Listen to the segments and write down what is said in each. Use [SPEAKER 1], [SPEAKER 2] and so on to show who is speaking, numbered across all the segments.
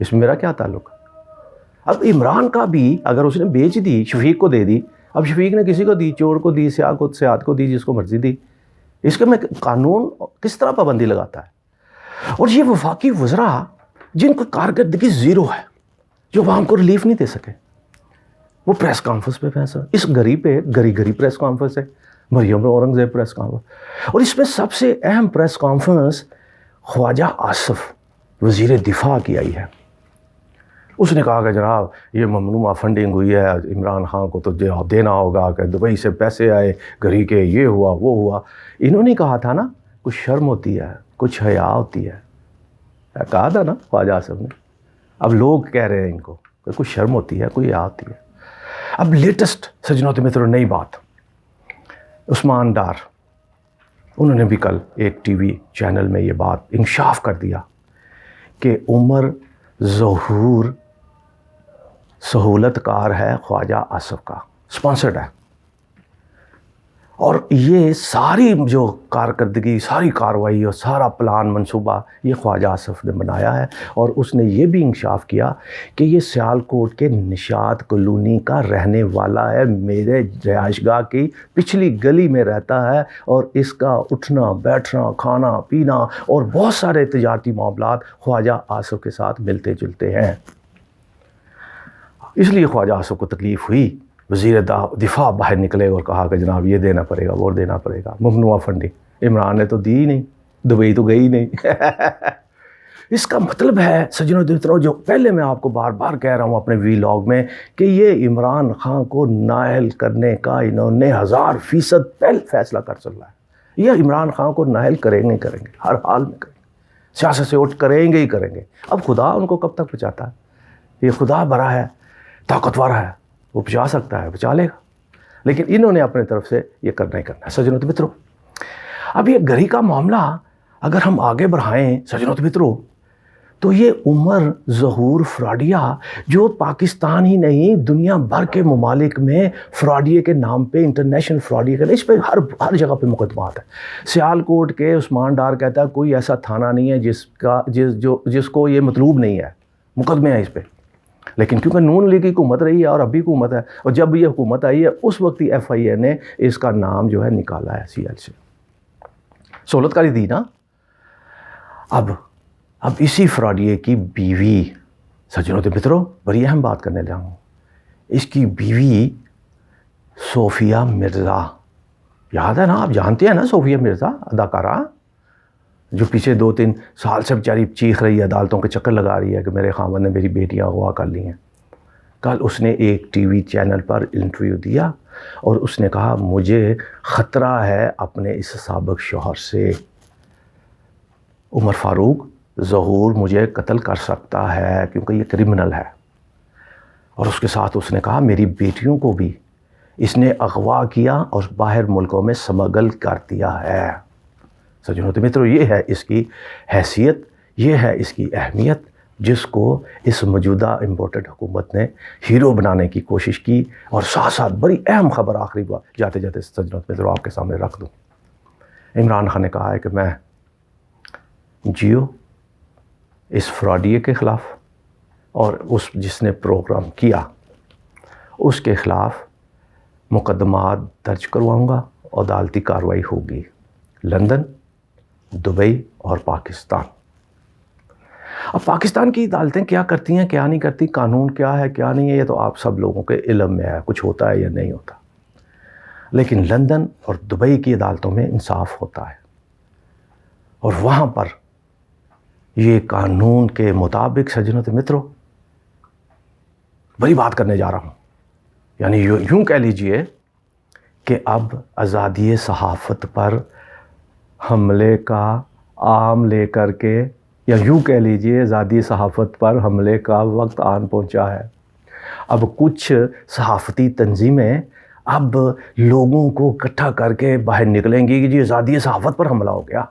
[SPEAKER 1] اس میں میرا کیا تعلق؟ اب عمران کا بھی اگر اس نے بیچ دی، شفیق کو دے دی، اب شفیق نے کسی کو دی، چور کو دی، سیاہ کو، سیاد کو دی، جس کو مرضی دی، اس کے میں قانون کس طرح پابندی لگاتا ہے؟ اور یہ وفاقی وزراء جن کو کارکردگی زیرو ہے، جو عوام کو ریلیف نہیں دے سکے، وہ پریس کانفرنس پہ فیصلہ، اس گری پہ گری پریس کانفرنس ہے، مریم اورنگزیب پریس کانفرنس، اور اس میں سب سے اہم پریس کانفرنس خواجہ آصف وزیر دفاع کی آئی ہے۔ اس نے کہا کہ جناب یہ ممنوعہ فنڈنگ ہوئی ہے، عمران خان کو تو جواب دینا ہوگا کہ دبئی سے پیسے آئے گھری کے، یہ ہوا وہ ہوا۔ انہوں نے کہا تھا نا کچھ شرم ہوتی ہے، کچھ حیا ہوتی ہے، کہا تھا نا خواجہ آصف نے۔ اب لوگ کہہ رہے ہیں ان کو کہ کچھ شرم ہوتی ہے، کوئی حیا ہوتی ہے۔ اب لیٹسٹ سجنوں متروں نئی بات، عثمان ڈار انہوں نے بھی کل ایک ٹی وی چینل میں یہ بات انکشاف کر دیا کہ عمر ظہور سہولت کار ہے خواجہ آصف کا، سپانسرڈ ہے، اور یہ ساری جو کارکردگی، ساری کارروائی اور سارا پلان منصوبہ یہ خواجہ آصف نے بنایا ہے۔ اور اس نے یہ بھی انکشاف کیا کہ یہ سیالکوٹ کے نشاط کالونی کا رہنے والا ہے، میرے رہائش گاہ کی پچھلی گلی میں رہتا ہے، اور اس کا اٹھنا بیٹھنا، کھانا پینا اور بہت سارے تجارتی معاملات خواجہ آصف کے ساتھ ملتے جلتے ہیں۔ اس لیے خواجہ آصف کو تکلیف ہوئی، وزیر دفاع باہر نکلے اور کہا کہ جناب یہ دینا پڑے گا، وہ دینا پڑے گا، ممنوعہ فنڈنگ عمران نے تو دی ہی نہیں، دبئی تو گئی نہیں۔ اس کا مطلب ہے سجنوں متروں، جو پہلے میں آپ کو بار بار کہہ رہا ہوں اپنے وی لاگ میں، کہ یہ عمران خان کو نااہل کرنے کا انہوں نے 1000% پہل فیصلہ کر چلا ہے۔ یہ عمران خان کو نااہل کریں گے ہر حال میں کریں گے، سیاست سے اٹھ کریں گے ہی کریں گے۔ اب خدا ان کو کب تک بچاتا ہے؟ یہ خدا بڑا ہے، طاقتور ہے، وہ بچا سکتا ہے، بچا لے گا، لیکن انہوں نے اپنے طرف سے یہ کرنا ہی کرنا ہے۔ سجنوں متروں، اب یہ گھری کا معاملہ اگر ہم آگے بڑھائیں سجنوں متروں، تو یہ عمر ظہور فراڈیا، جو پاکستان ہی نہیں دنیا بھر کے ممالک میں فراڈیے کے نام پہ، انٹرنیشنل فراڈیے کے، اس پہ ہر جگہ پہ مقدمات ہیں۔ سیالکوٹ کے عثمان ڈار کہتا ہے کوئی ایسا تھانہ نہیں ہے جس کو یہ مطلوب نہیں ہے، مقدمے ہیں اس پہ، لیکن کیونکہ نون لیگ کی حکومت رہی ہے اور ابھی حکومت ہے، اور جب یہ حکومت آئی ہے اس وقت ہی ایف آئی اے نے اس کا نام جو ہے نکالا ہے سی ایل سے، سہولت کاری دی نا۔ اب اسی فراڈیے کی بیوی، سجنوں متروں بڑی اہم بات کرنے جاؤں، اس کی بیوی صوفیہ مرزا، یاد ہے نا، آپ جانتے ہیں نا صوفیہ مرزا اداکارہ، جو پیچھے 2-3 سال سے بیچاری چیخ رہی ہے، عدالتوں کے چکر لگا رہی ہے کہ میرے خاوند نے میری بیٹیاں اغوا کر لی ہیں۔ کل اس نے ایک ٹی وی چینل پر انٹرویو دیا اور اس نے کہا مجھے خطرہ ہے اپنے اس سابق شوہر سے، عمر فاروق ظہور مجھے قتل کر سکتا ہے کیونکہ یہ کرمنل ہے، اور اس کے ساتھ اس نے کہا میری بیٹیوں کو بھی اس نے اغوا کیا اور باہر ملکوں میں سمگل کر دیا ہے۔ سجنوں متروں، یہ ہے اس کی حیثیت، یہ ہے اس کی اہمیت، جس کو اس موجودہ امپورٹڈ حکومت نے ہیرو بنانے کی کوشش کی۔ اور ساتھ ساتھ بڑی اہم خبر آخری بات جاتے جاتے سجنوں متروں آپ کے سامنے رکھ دوں، عمران خان نے کہا ہے کہ میں جیو اس فراڈیے کے خلاف اور اس جس نے پروگرام کیا اس کے خلاف مقدمات درج کرواؤں گا، عدالتی کارروائی ہوگی، لندن، دبئی اور پاکستان۔ اب پاکستان کی عدالتیں کیا کرتی ہیں کیا نہیں کرتی، قانون کیا ہے کیا نہیں ہے، یہ تو آپ سب لوگوں کے علم میں ہے، کچھ ہوتا ہے یا نہیں ہوتا، لیکن لندن اور دبئی کی عدالتوں میں انصاف ہوتا ہے، اور وہاں پر یہ قانون کے مطابق سجنوں متروں بڑی بات کرنے جا رہا ہوں، یعنی یوں کہہ لیجئے کہ اب آزادی صحافت پر حملے کا عام لے کر کے، یا یوں کہہ لیجئے آزادی صحافت پر حملے کا وقت آن پہنچا ہے۔ اب کچھ صحافتی تنظیمیں اب لوگوں کو اکٹھا کر کے باہر نکلیں گی کہ جی آزادی صحافت پر حملہ ہو گیا۔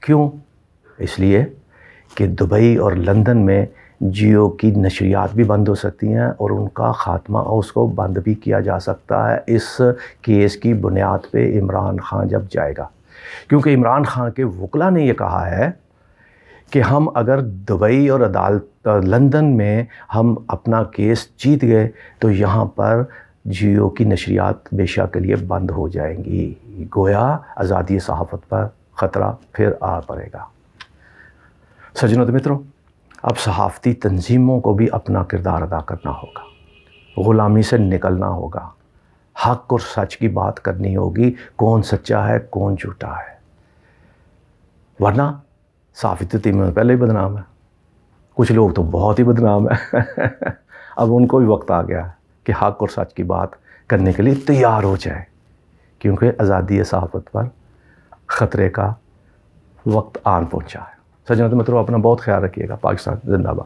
[SPEAKER 1] کیوں؟ اس لیے کہ دبئی اور لندن میں جیو کی نشریات بھی بند ہو سکتی ہیں اور ان کا خاتمہ اس کو بند بھی کیا جا سکتا ہے اس کیس کی بنیاد پہ عمران خان جب جائے گا، کیونکہ عمران خان کے وکلا نے یہ کہا ہے کہ ہم اگر دبئی اور لندن میں ہم اپنا کیس جیت گئے تو یہاں پر جیو کی نشریات ہمیشہ کے لیے بند ہو جائیں گی. گویا آزادی صحافت پر خطرہ پھر آ پڑے گا. سجنوں متروں، اب صحافتی تنظیموں کو بھی اپنا کردار ادا کرنا ہوگا، غلامی سے نکلنا ہوگا، حق اور سچ کی بات کرنی ہوگی، کون سچا ہے کون جھوٹا ہے. ورنہ صحافتی ٹیمیں پہلے ہی بدنام ہے، کچھ لوگ تو بہت ہی بدنام ہے. اب ان کو بھی وقت آ گیا ہے کہ حق اور سچ کی بات کرنے کے لیے تیار ہو جائے، کیونکہ آزادی صحافت پر خطرے کا وقت آن پہنچا ہے. سجنوں مترو، اپنا بہت خیال رکھیے گا. پاکستان زندہ باد.